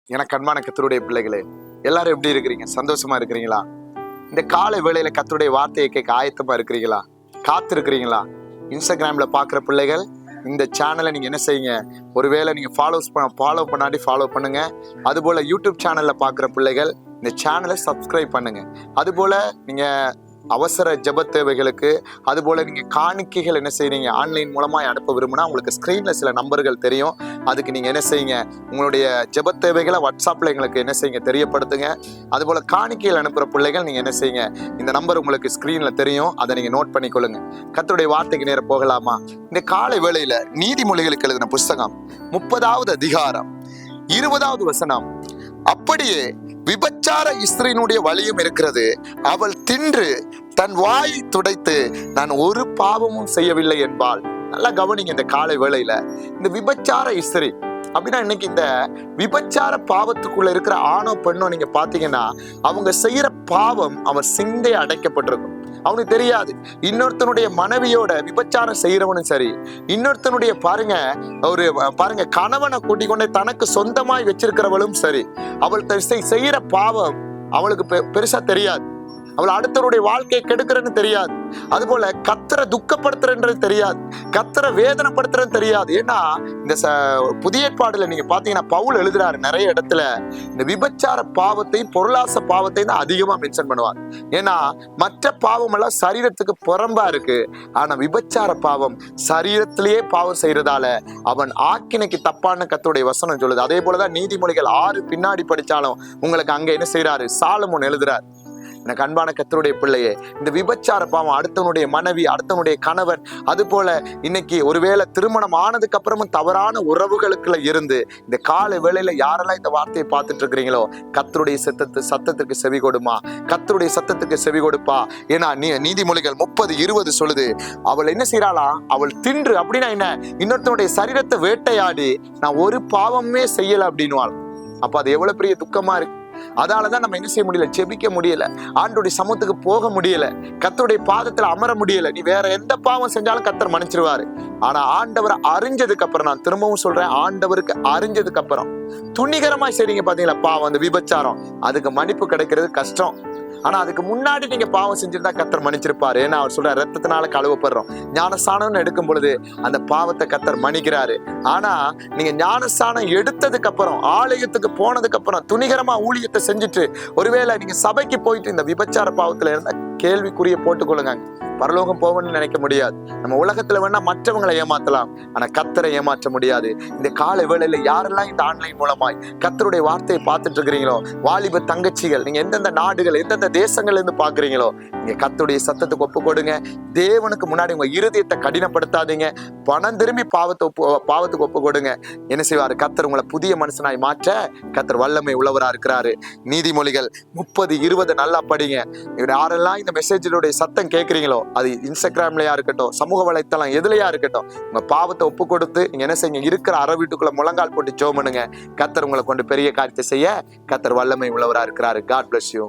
எனக்கு அன்பான கர்த்தருடைய பிள்ளைகளே, எல்லாரும் எப்படி இருக்கிறீங்க? சந்தோஷமா இருக்கிறீங்களா? இந்த காலை வேளையில கர்த்தருடைய வார்த்தையை கேட்க ஆயத்தமா இருக்கிறீங்களா? காத்திருக்கிறீங்களா? இன்ஸ்டாகிராம்ல பார்க்குற பிள்ளைகள் இந்த சேனலை நீங்க என்ன செய்யுங்க, ஒருவேளை நீங்க ஃபாலோ பண்ணாட்டி ஃபாலோ பண்ணுங்க. அதுபோல யூடியூப் சேனல்ல பார்க்குற பிள்ளைகள் இந்த சேனலை சப்ஸ்கிரைப் பண்ணுங்க. அதுபோல நீங்க அவசர ஜெப தேவைகளுக்கு, அதுபோல நீங்க காணிக்கைகள் என்ன செய்றீங்க, ஆன்லைன் மூலமா அனுப்ப விரும்பினா உங்களுக்கு ஸ்கிரீன்ல சில நம்பர்கள் தெரியும். அதுக்கு நீங்க என்ன செய்யுங்க, உங்களுடைய ஜெப தேவைகளை வாட்ஸ்அப்ல எங்களுக்கு என்ன செய்யுங்க, தெரியப்படுத்துங்க. அதுபோல காணிக்கைகள் அனுப்புற பிள்ளைகள் நீங்க என்ன செய்யுங்க, இந்த நம்பர் உங்களுக்கு ஸ்கிரீன்ல தெரியும், அதை நீங்க நோட் பண்ணிக்கொள்ளுங்க. கர்த்தருடைய வார்த்தைக்கு நேரம் போகலாமா? இந்த காலை வேளையில நீதிமொழிகளுக்கு எழுதின புஸ்தகம் 30வது அதிகாரம் 20வது வசனம், அப்படியே விபச்சார ஸ்திரீனுடைய வழியும் இருக்கிறது, அவள் தின்று தன் வாயை துடைத்து நான் ஒரு பாவமும் செய்யவில்லை என்பாள். நல்லா கவனிங்க. இந்த காலை வேளையில இந்த விபச்சார ஸ்திரீ அப்படின்னா, இன்னைக்கு இந்த விபச்சார பாவத்துக்குள்ள இருக்கிற ஆணோ பெண்ணோ நீங்க பாத்தீங்கன்னா, அவங்க செய்யற பாவம் அவன் சிந்தை அடைக்கப்பட்டிருக்கும். அவனுக்கு தெரியாது. இன்னொருத்தனுடைய மனைவியோட விபச்சாரம் செய்யறவனும் சரி, இன்னொருத்தனுடைய பாருங்க கணவனை கூட்டிக் கொண்டே தனக்கு சொந்தமாய் வச்சிருக்கிறவளும் சரி, அவள் செய்யற பாவம் அவளுக்கு பெருசா தெரியாது. அவள் அடுத்தவருடைய வாழ்க்கையை கெடுக்கிறன்னு தெரியாது. அதுபோல கத்தரை துக்கப்படுத்துறன்றது தெரியாது, கத்தரை வேதனைப்படுத்துறது தெரியாது. ஏன்னா இந்த புதிய ஏற்பாடுல நீங்க பாத்தீங்கன்னா பவுல் எழுதுறாரு நிறைய இடத்துல, இந்த விபச்சார பாவத்தை பொருளாச பாவத்தை தான் அதிகமா மென்ஷன் பண்ணுவார். ஏன்னா மற்ற பாவம் எல்லாம் சரீரத்துக்கு புறம்பா இருக்கு, ஆனா விபச்சார பாவம் சரீரத்திலேயே பாவம் செய்யறதால அவன் ஆக்கினைக்கு தப்பான கர்த்தருடைய வசனம் சொல்லுது. அதே போலதான் நீதிமொழிகள் 6 பின்னாடி படிச்சாலும் உங்களுக்கு அங்க என்ன செய்யறாரு, சாலமோன் எழுதுறாரு. எனக்கு அன்பான கர்த்தருடைய பிள்ளையே, இந்த விபச்சார பாவம், அடுத்தவனுடைய மனைவி, அடுத்தவனுடைய கணவன், அது போல இன்னைக்கு ஒருவேளை திருமணம் ஆனதுக்கு அப்புறமும் தவறான உறவுகளுக்குள்ள இருந்து இந்த காலை வேளையில யாரெல்லாம் இந்த வார்த்தையை பார்த்துட்டு இருக்கிறீங்களோ, கர்த்தருடைய சத்தத்துக்கு செவி கொடுமா, கர்த்தருடைய சத்தத்துக்கு செவி கொடுப்பா. ஏன்னா நீதிமொழிகள் 30:20 சொல்லுது, அவள் என்ன செய்யறாளா, அவள் தின்று அப்படின்னா என்ன, இன்னொருத்தனுடைய சரீரத்தை வேட்டையாடி நான் ஒரு பாவமே செய்யல அப்படின்னுவாள். அப்ப அது எவ்வளவு பெரிய துக்கமா இருக்கு. அதாலதான் நம்ம என்ன செய்ய முடியல, ஜெபிக்க முடியல, ஆண்டவருடைய சமூகத்துக்கு போக முடியல, கர்த்தருடைய பாதத்துல அமர முடியல. நீ வேற எந்த பாவம் செஞ்சாலும் கர்த்தர் மன்னிச்சிருவாரு. ஆனா ஆண்டவரை அறிஞ்சதுக்கு அப்புறம், நான் திரும்பவும் சொல்றேன், ஆண்டவருக்கு அறிஞ்சதுக்கு அப்புறம் துணிகரமாய் செய்றீங்க பாத்தீங்களா பாவம், அந்த விபச்சாரம், அதுக்கு மன்னிப்பு கிடைக்கிறது கஷ்டம். ஆனா அதுக்கு முன்னாடி நீங்க பாவம் செஞ்சிருந்தா கர்த்தர் மன்னிச்சிருப்பாரு. ஏன்னா அவர் சொல்ற ரத்தத்தினால கழுவப்படுறோம். ஞானஸ்தானம் எடுக்கும் பொழுது அந்த பாவத்தை கர்த்தர் மன்னிக்கிறாரு. ஆனா நீங்க ஞானஸ்தானம் எடுத்ததுக்கு அப்புறம், ஆலயத்துக்கு போனதுக்கு அப்புறம் துணிகரமா ஊழியத்தை செஞ்சுட்டு, ஒருவேளை நீங்க சபைக்கு போயிட்டு இந்த விபச்சார பாவத்துல இருந்தா கேள்விக்குரிய போட்டுக்கொள்ளுங்க. பரலோகம் போகணும்னு நினைக்க முடியாது. நம்ம உலகத்துல வேணா மற்றவங்களை ஏமாத்தலாம், ஆனா கர்த்தரை ஏமாற்ற முடியாது. இந்த காலை வேளையில யாரெல்லாம் இந்த ஆன்லைன் மூலமாய் கர்த்தருடைய வார்த்தையை பார்த்துட்டு இருக்கிறீங்களோ, வாலிப தங்கச்சிகள், நீங்க எந்தெந்த நாடுகள் எந்தெந்த தேசங்கள்ல இருந்து பாக்குறீங்களோ, நீங்க கர்த்தருடைய சத்தத்துக்கு ஒப்பு கொடுங்க. தேவனுக்கு முன்னாடி உங்க இருதயத்தை கடினப்படுத்தாதீங்க. பணம் திரும்பி பாவத்துக்கு ஒப்பு கொடுங்க. என்ன செய்வாரு, கர்த்தர் உங்களை புதிய மனுஷனாய் மாற்ற கர்த்தர் வல்லமை உள்ளவரா இருக்கிறாரு. நீதிமொழிகள் 30:20 நல்லா படிங்க. யாரெல்லாம் இந்த மெசேஜினுடைய சத்தம் கேட்கிறீங்களோ, அது இன்ஸ்டாகிராம்லயா இருக்கட்டும், சமூக வலைத்தளம் எதுலயா இருக்கட்டும், உங்க பாவத்தை ஒப்பு கொடுத்து நீங்க என்ன செய்யுங்க, இருக்கிற அறை வீட்டுக்குள்ள முழங்கால் போட்டு ஜெபம் பண்ணுங்க. கர்த்தர் உங்களை கொண்டு பெரிய காரியத்தை செய்ய கர்த்தர் வல்லமை உள்ளவரா இருக்கிறாரு. God bless you.